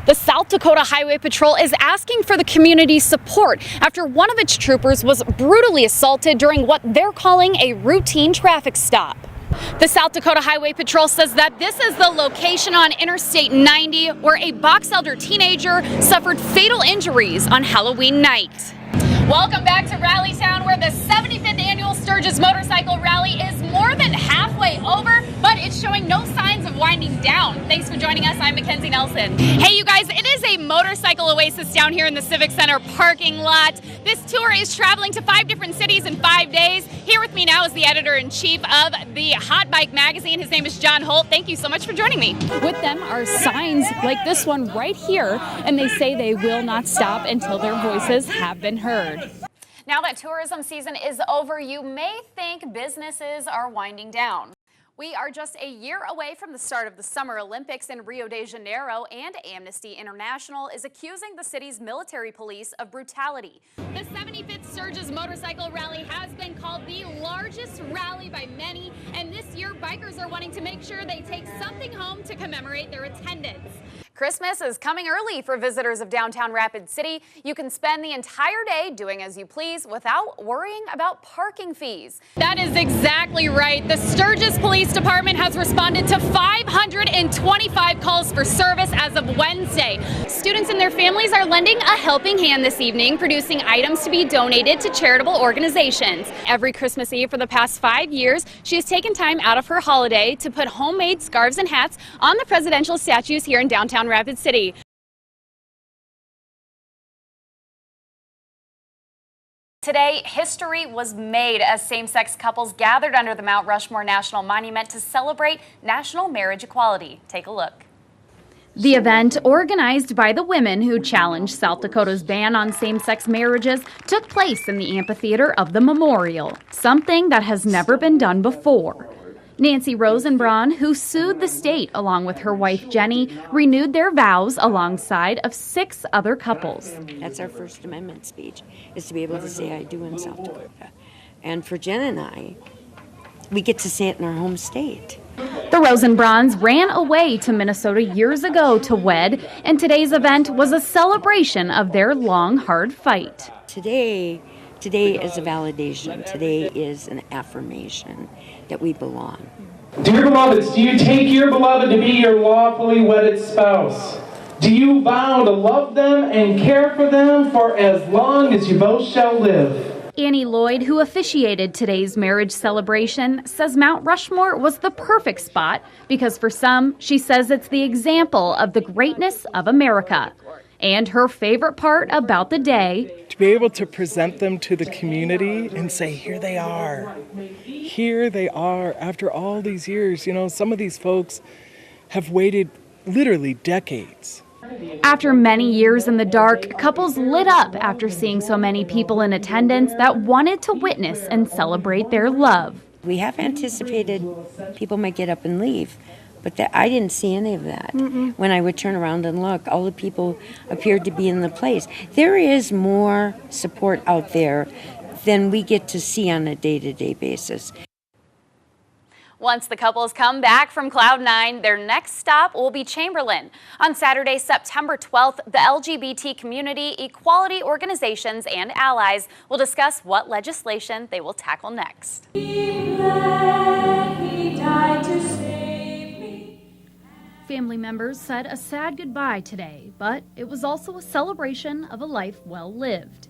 The South Dakota Highway Patrol is asking for the community's support after one of its troopers was brutally assaulted during what they're calling a routine traffic stop. The South Dakota Highway Patrol says that this is the location on Interstate 90 where a Box Elder teenager suffered fatal injuries on Halloween night. Welcome back to Rallytown, where the 75th annual Sturgis Motorcycle Rally is more than halfway over, but it's showing no signs of winding down. Thanks for joining us. I'm Mackenzie Nelson. Hey, you guys, it is a motorcycle oasis down here in the Civic Center parking lot. This tour is traveling to 5 different cities in 5 days. Here with me now is the editor-in-chief of the Hot Bike magazine. His name is John Holt. Thank you so much for joining me. With them are signs like this one right here, and they say they will not stop until their voices have been heard. Now that tourism season is over, you may think businesses are winding down. We are just a year away from the start of the Summer Olympics in Rio de Janeiro, and Amnesty International is accusing the city's military police of brutality. The 75th Sturgis Motorcycle Rally has been called the largest rally by many, and this year bikers are wanting to make sure they take something home to commemorate their attendance. Christmas is coming early for visitors of downtown Rapid City. You can spend the entire day doing as you please without worrying about parking fees. That is exactly right. The Sturgis Police Department has responded to 525 calls for service as of Wednesday. Students and their families are lending a helping hand this evening, producing items to be donated to charitable organizations. Every Christmas Eve for the past 5 years, she has taken time out of her holiday to put homemade scarves and hats on the presidential statues here in downtown Rapid City. Today, history was made as same-sex couples gathered under the Mount Rushmore National Monument to celebrate national marriage equality. Take a look. The event, organized by the women who challenged South Dakota's ban on same-sex marriages, took place in the amphitheater of the memorial, something that has never been done before. Nancy Rosenbraun, who sued the state along with her wife Jenny, renewed their vows alongside of 6 other couples. That's our First Amendment speech, is to be able to say I do in South Dakota. And for Jen and I, we get to say it in our home state. The Rosenbrauns ran away to Minnesota years ago to wed, and today's event was a celebration of their long, hard fight. Today is a validation. Today is an affirmation that we belong. Dear beloveds, do you take your beloved to be your lawfully wedded spouse? Do you vow to love them and care for them for as long as you both shall live? Annie Lloyd, who officiated today's marriage celebration, says Mount Rushmore was the perfect spot because for some, she says it's the example of the greatness of America. And her favorite part about the day, to be able to present them to the community and say, here they are. Here they are after all these years. You know, some of these folks have waited literally decades. After many years in the dark, couples lit up after seeing so many people in attendance that wanted to witness and celebrate their love. We have anticipated people might get up and leave. But I didn't see any of that. When I would turn around and look, all the people appeared to be in the place. There is more support out there than we get to see on a day-to-day basis. Once the couples come back from Cloud 9, their next stop will be Chamberlain. On Saturday, September 12th, the LGBT community, equality organizations, and allies will discuss what legislation they will tackle next. Family members said a sad goodbye today, but it was also a celebration of a life well lived.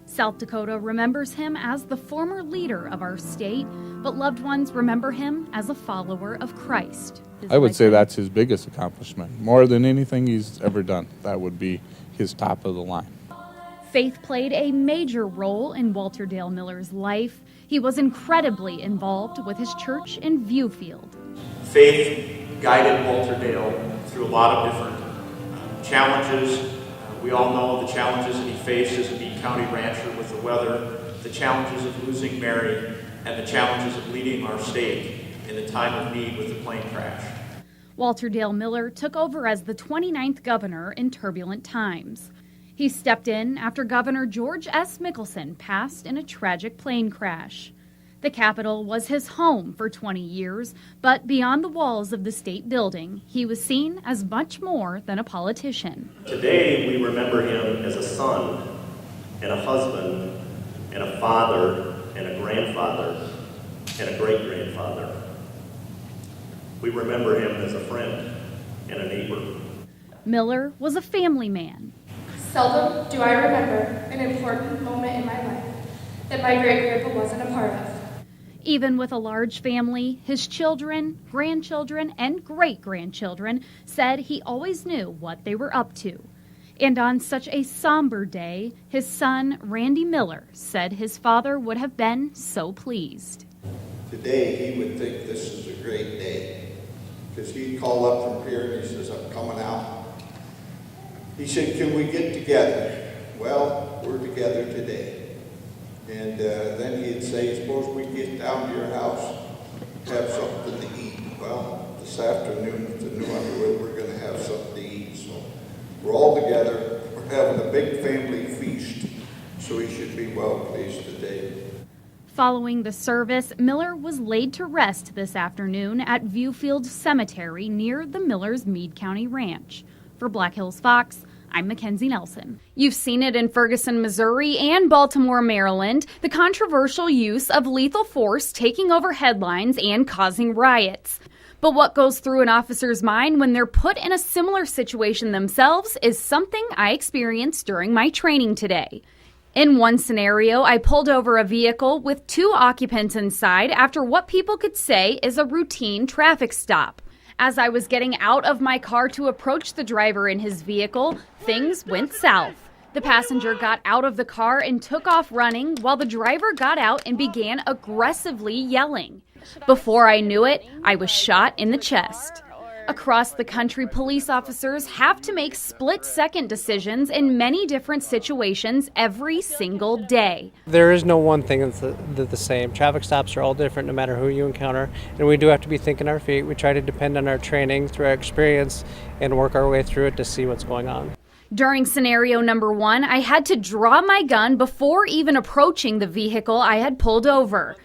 South Dakota remembers him as the former leader of our state, but loved ones remember him as a follower of Christ. I would say that's his biggest accomplishment. More than anything he's ever done, that would be his top of the line. Faith played a major role in Walter Dale Miller's life. He was incredibly involved with his church in Viewfield. Faith guided Walter Dale through a lot of different challenges. We all know the challenges that he faced as a Meade County rancher with the weather, the challenges of losing Mary, and the challenges of leading our state in the time of need with the plane crash. Walter Dale Miller took over as the 29th governor in turbulent times. He stepped in after Governor George S. Mickelson passed in a tragic plane crash. The Capitol was his home for 20 years, but beyond the walls of the state building, he was seen as much more than a politician. Today, we remember him as a son and a husband and a father and a grandfather and a great-grandfather. We remember him as a friend and a neighbor. Miller was a family man. Seldom do I remember an important moment in my life that my great-grandpa wasn't a part of. Even with a large family, his children, grandchildren, and great-grandchildren said he always knew what they were up to. And on such a somber day, his son, Randy Miller, said his father would have been so pleased. Today, he would think this is a great day, because he'd call up from here and he says, I'm coming out. He said, can we get together? Well, we're together today. And then he'd say, suppose we get down to your house, have something to eat. Well, this afternoon at the New Underwood, we're going to have something to eat. So we're all together. We're having a big family feast. So he should be well pleased today. Following the service, Miller was laid to rest this afternoon at Viewfield Cemetery near the Miller's Meade County Ranch. For Black Hills Fox, I'm Mackenzie Nelson. You've seen it in Ferguson, Missouri and Baltimore, Maryland, the controversial use of lethal force taking over headlines and causing riots. But what goes through an officer's mind when they're put in a similar situation themselves is something I experienced during my training today. In one scenario, I pulled over a vehicle with 2 occupants inside after what people could say is a routine traffic stop. As I was getting out of my car to approach the driver in his vehicle, things went south. The passenger got out of the car and took off running while the driver got out and began aggressively yelling. Before I knew it, I was shot in the chest. Across the country, police officers have to make split-second decisions in many different situations every single day. There is no one thing that's the same. Traffic stops are all different no matter who you encounter, and we do have to be thinking on our feet. We try to depend on our training through our experience and work our way through it to see what's going on. During scenario number 1, I had to draw my gun before even approaching the vehicle I had pulled over.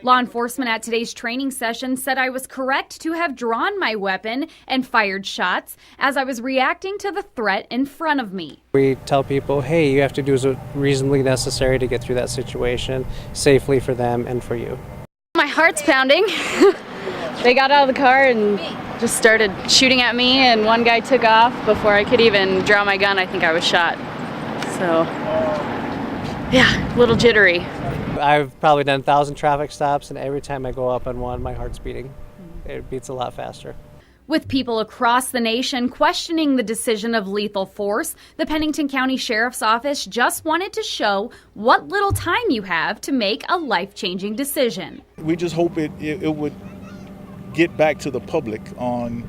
Law enforcement at today's training session said I was correct to have drawn my weapon and fired shots as I was reacting to the threat in front of me. We tell people, hey, you have to do what's reasonably necessary to get through that situation safely for them and for you. My heart's pounding. They got out of the car and just started shooting at me, and one guy took off. Before I could even draw my gun, I think I was shot. So, yeah, a little jittery. I've probably done 1,000 traffic stops, and every time I go up on one, my heart's beating. It beats a lot faster. With people across the nation questioning the decision of lethal force, the Pennington County Sheriff's Office just wanted to show what little time you have to make a life-changing decision. We just hope it would get back to the public on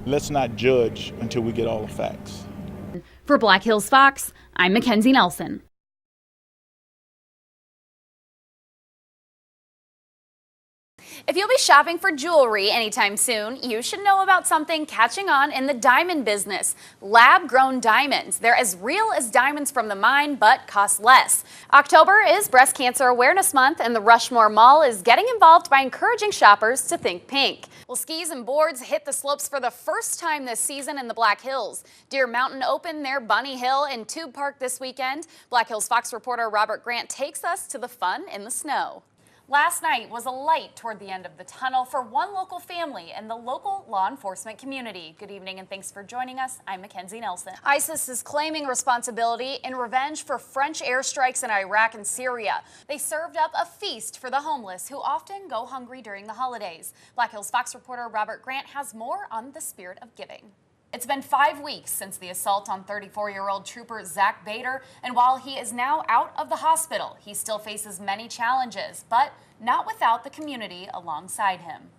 let's not judge until we get all the facts. For Black Hills Fox, I'm Mackenzie Nelson. If you'll be shopping for jewelry anytime soon, you should know about something catching on in the diamond business. Lab-grown diamonds. They're as real as diamonds from the mine, but cost less. October is Breast Cancer Awareness Month, and the Rushmore Mall is getting involved by encouraging shoppers to think pink. Well, skis and boards hit the slopes for the first time this season in the Black Hills. Deer Mountain opened their Bunny Hill and Tube Park this weekend. Black Hills Fox reporter Robert Grant takes us to the fun in the snow. Last night was a light toward the end of the tunnel for one local family and the local law enforcement community. Good evening and thanks for joining us. I'm Mackenzie Nelson. ISIS is claiming responsibility in revenge for French airstrikes in Iraq and Syria. They served up a feast for the homeless who often go hungry during the holidays. Black Hills Fox reporter Robert Grant has more on the spirit of giving. It's been 5 weeks since the assault on 34-year-old trooper Zach Bader, and while he is now out of the hospital, he still faces many challenges, but not without the community alongside him.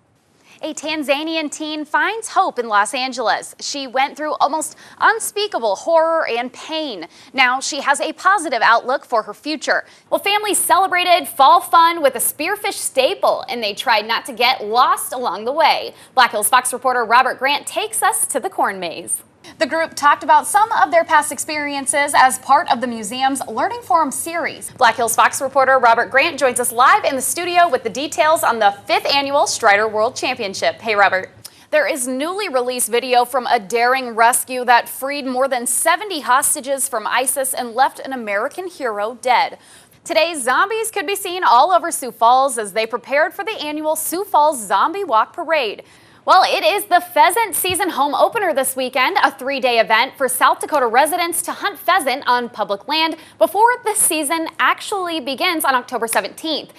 A Tanzanian teen finds hope in Los Angeles. She went through almost unspeakable horror and pain. Now she has a positive outlook for her future. Well, families celebrated fall fun with a spearfish staple, and they tried not to get lost along the way. Black Hills Fox reporter Robert Grant takes us to the corn maze. The group talked about some of their past experiences as part of the museum's Learning Forum series. Black Hills Fox reporter Robert Grant joins us live in the studio with the details on the 5th annual Strider World Championship. Hey, Robert. There is newly released video from a daring rescue that freed more than 70 hostages from ISIS and left an American hero dead. Today, zombies could be seen all over Sioux Falls as they prepared for the annual Sioux Falls Zombie Walk Parade. Well, it is the pheasant season home opener this weekend, a 3-day event for South Dakota residents to hunt pheasant on public land before the season actually begins on October 17th.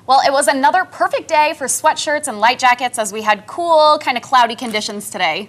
Well, it was another perfect day for sweatshirts and light jackets as we had cool, kind of cloudy conditions today.